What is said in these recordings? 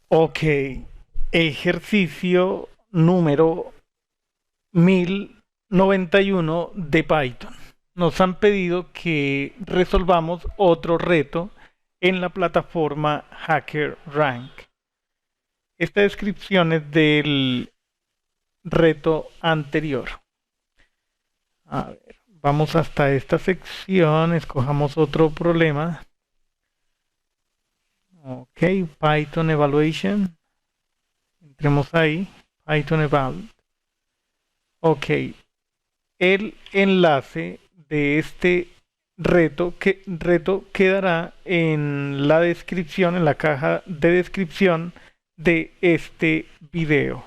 Ok, ejercicio número 1091 de Python. Nos han pedido que resolvamos otro reto en la plataforma HackerRank. Esta descripción es del reto anterior. A ver, vamos hasta esta sección, escojamos otro problema. Ok, Python Evaluation. Entremos ahí, Python Eval. Ok, el enlace de este reto quedará en la descripción, en la caja de descripción de este video.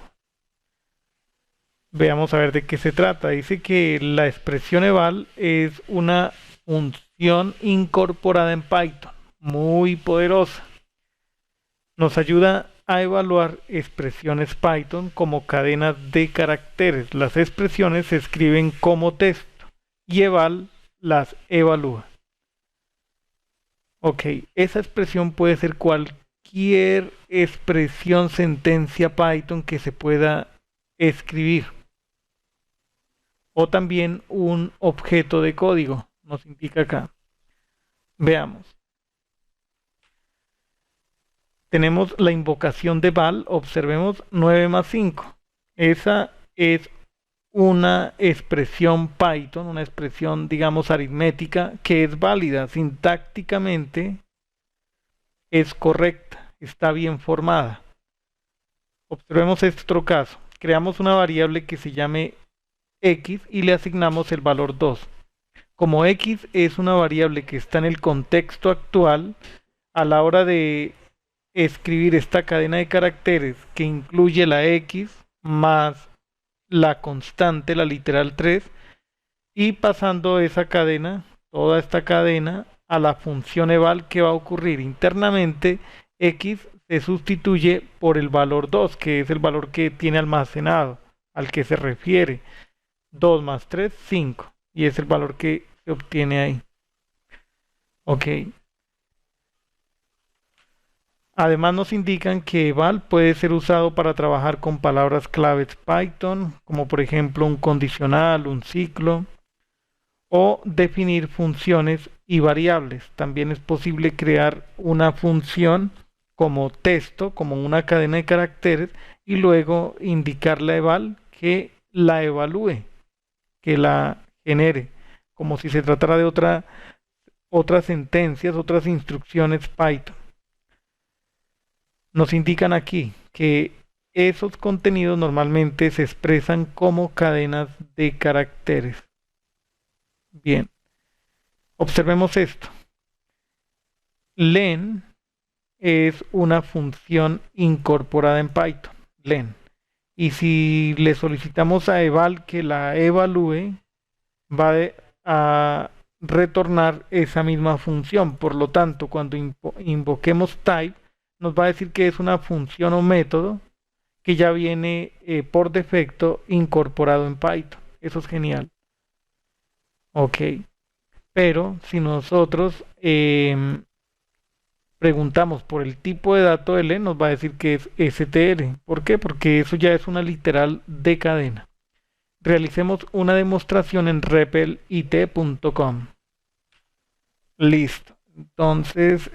Veamos a ver de qué se trata. Dice que la expresión eval es una función incorporada en Python, muy poderosa. Nos ayuda a evaluar expresiones Python como cadenas de caracteres. Las expresiones se escriben como texto y eval las evalúa. Ok, esa expresión puede ser cualquier expresión, sentencia Python que se pueda escribir. O también un objeto de código, nos indica acá. Veamos. Tenemos la invocación de val, observemos 9 más 5. Esa es una expresión Python, una expresión, digamos, aritmética, que es válida sintácticamente, es correcta, está bien formada. Observemos este otro caso. Creamos una variable que se llame x y le asignamos el valor 2. Como x es una variable que está en el contexto actual, a la hora de escribir esta cadena de caracteres que incluye la x más la constante, la literal 3, y pasando esa cadena, toda esta cadena, a la función eval, que va a ocurrir internamente, x se sustituye por el valor 2, que es el valor que tiene almacenado, al que se refiere. 2 más 3, 5, y es el valor que se obtiene ahí. Ok. Además nos indican que eval puede ser usado para trabajar con palabras claves Python, como por ejemplo un condicional, un ciclo, o definir funciones y variables. También es posible crear una función como texto, como una cadena de caracteres, y luego indicarle a eval que la evalúe, que la genere, como si se tratara de otras sentencias, otras instrucciones Python. Nos indican aquí que esos contenidos normalmente se expresan como cadenas de caracteres. Bien, observemos esto. Len es una función incorporada en Python, len. Y si le solicitamos a eval que la evalúe, va a retornar esa misma función. Por lo tanto, cuando invoquemos type, nos va a decir que es una función o método que ya viene por defecto incorporado en Python. Eso es genial. Ok. Pero si nosotros preguntamos por el tipo de dato L, nos va a decir que es str. ¿Por qué? Porque eso ya es una literal de cadena. Realicemos una demostración en repelit.com. Listo. Entonces,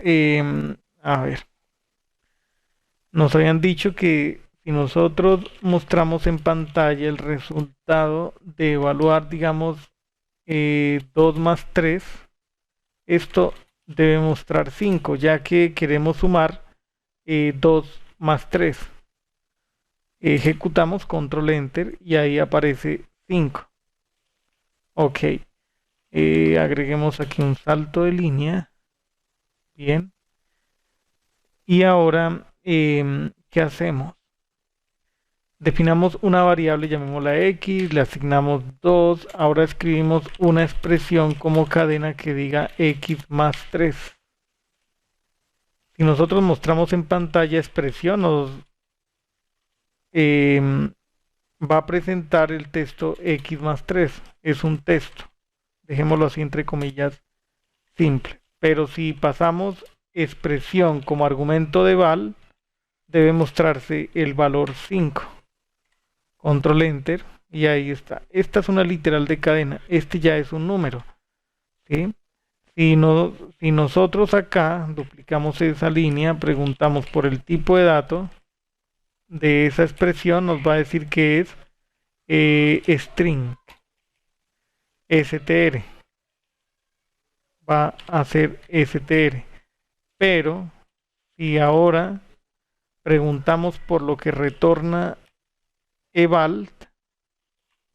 a ver, nos habían dicho que si nosotros mostramos en pantalla el resultado de evaluar, digamos, 2 más 3, esto debe mostrar 5, ya que queremos sumar 2 más 3. Ejecutamos control enter y ahí aparece 5. Ok, agreguemos aquí un salto de línea. Bien. Y ahora, ¿qué hacemos? Definamos una variable, llamémosla x, le asignamos 2. Ahora escribimos una expresión como cadena que diga x más 3. Si nosotros mostramos en pantalla expresión, nos va a presentar el texto x más 3. Es un texto. Dejémoslo así entre comillas, simple. Pero si pasamos expresión como argumento de val, debe mostrarse el valor 5. Control Enter y ahí está. Esta es una literal de cadena. Este ya es un número. ¿Sí? Si nosotros acá duplicamos esa línea, preguntamos por el tipo de dato de esa expresión, nos va a decir que es string str. Va a ser str. Pero si ahora preguntamos por lo que retorna eval,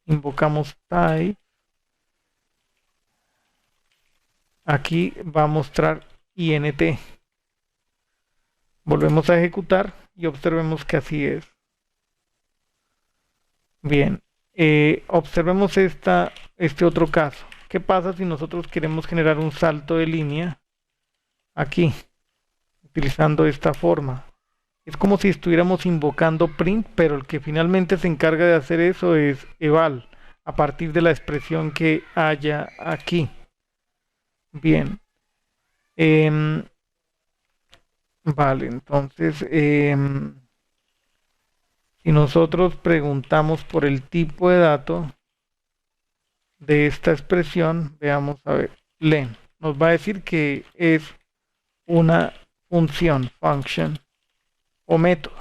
invocamos type, aquí va a mostrar int. Volvemos a ejecutar y observemos que así es. Bien, observemos este otro caso. ¿Qué pasa si nosotros queremos generar un salto de línea aquí, utilizando esta forma? Es como si estuviéramos invocando print, pero el que finalmente se encarga de hacer eso es eval, a partir de la expresión que haya aquí. Bien. Vale, entonces, si nosotros preguntamos por el tipo de dato de esta expresión, veamos a ver, len, nos va a decir que es una función, function o método.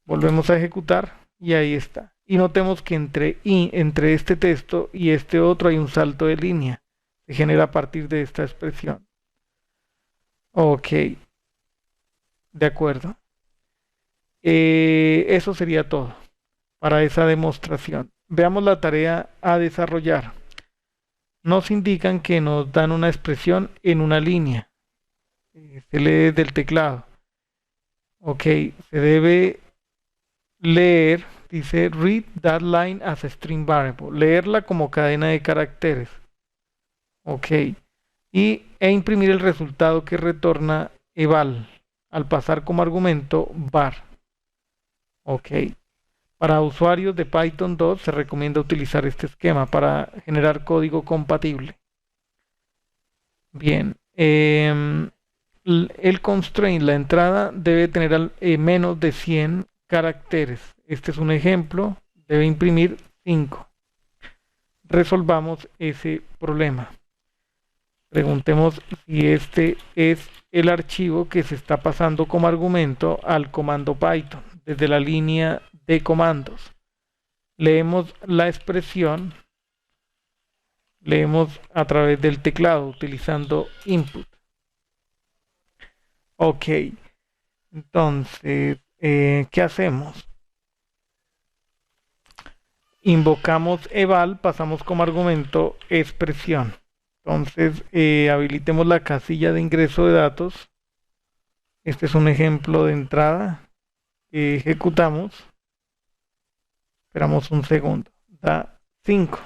Volvemos a ejecutar y ahí está. Y notemos que entre este texto y este otro hay un salto de línea. Se genera a partir de esta expresión. Ok. De acuerdo. Eso sería todo para esa demostración. Veamos la tarea a desarrollar. Nos indican que nos dan una expresión en una línea. Se lee del teclado. Ok, se debe leer, dice read that line as a string variable. Leerla como cadena de caracteres. Ok. E imprimir el resultado que retorna eval al pasar como argumento var. Ok. Para usuarios de Python 2 se recomienda utilizar este esquema para generar código compatible. Bien. El constraint, la entrada, debe tener menos de 100 caracteres. Este es un ejemplo. Debe imprimir 5. Resolvamos ese problema. Preguntemos si este es el archivo que se está pasando como argumento al comando Python desde la línea de comandos. Leemos la expresión, leemos a través del teclado utilizando input. Ok, entonces, ¿qué hacemos? Invocamos eval, pasamos como argumento expresión. Entonces, habilitemos la casilla de ingreso de datos. Este es un ejemplo de entrada. Ejecutamos. Esperamos un segundo. Da 5.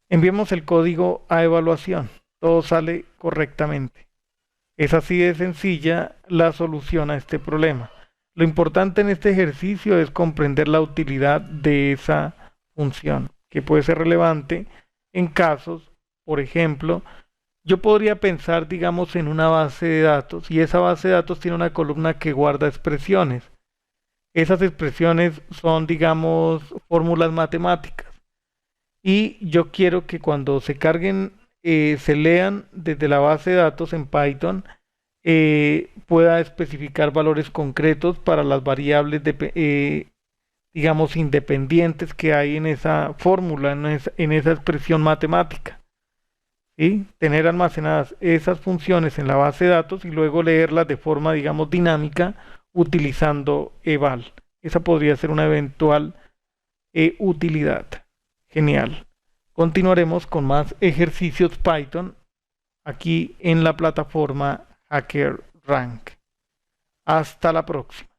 Enviemos el código a evaluación. Todo sale correctamente. Es así de sencilla la solución a este problema. Lo importante en este ejercicio es comprender la utilidad de esa función, que puede ser relevante en casos, por ejemplo, yo podría pensar, digamos, en una base de datos y esa base de datos tiene una columna que guarda expresiones. Esas expresiones son, digamos, fórmulas matemáticas. Y yo quiero que cuando se carguen, se lean desde la base de datos en Python, pueda especificar valores concretos para las variables, digamos, independientes que hay en esa fórmula, en esa expresión matemática. ¿Sí? Tener almacenadas esas funciones en la base de datos y luego leerlas de forma, digamos, dinámica utilizando eval. Esa podría ser una eventual utilidad. Genial. Continuaremos con más ejercicios Python aquí en la plataforma HackerRank. Hasta la próxima.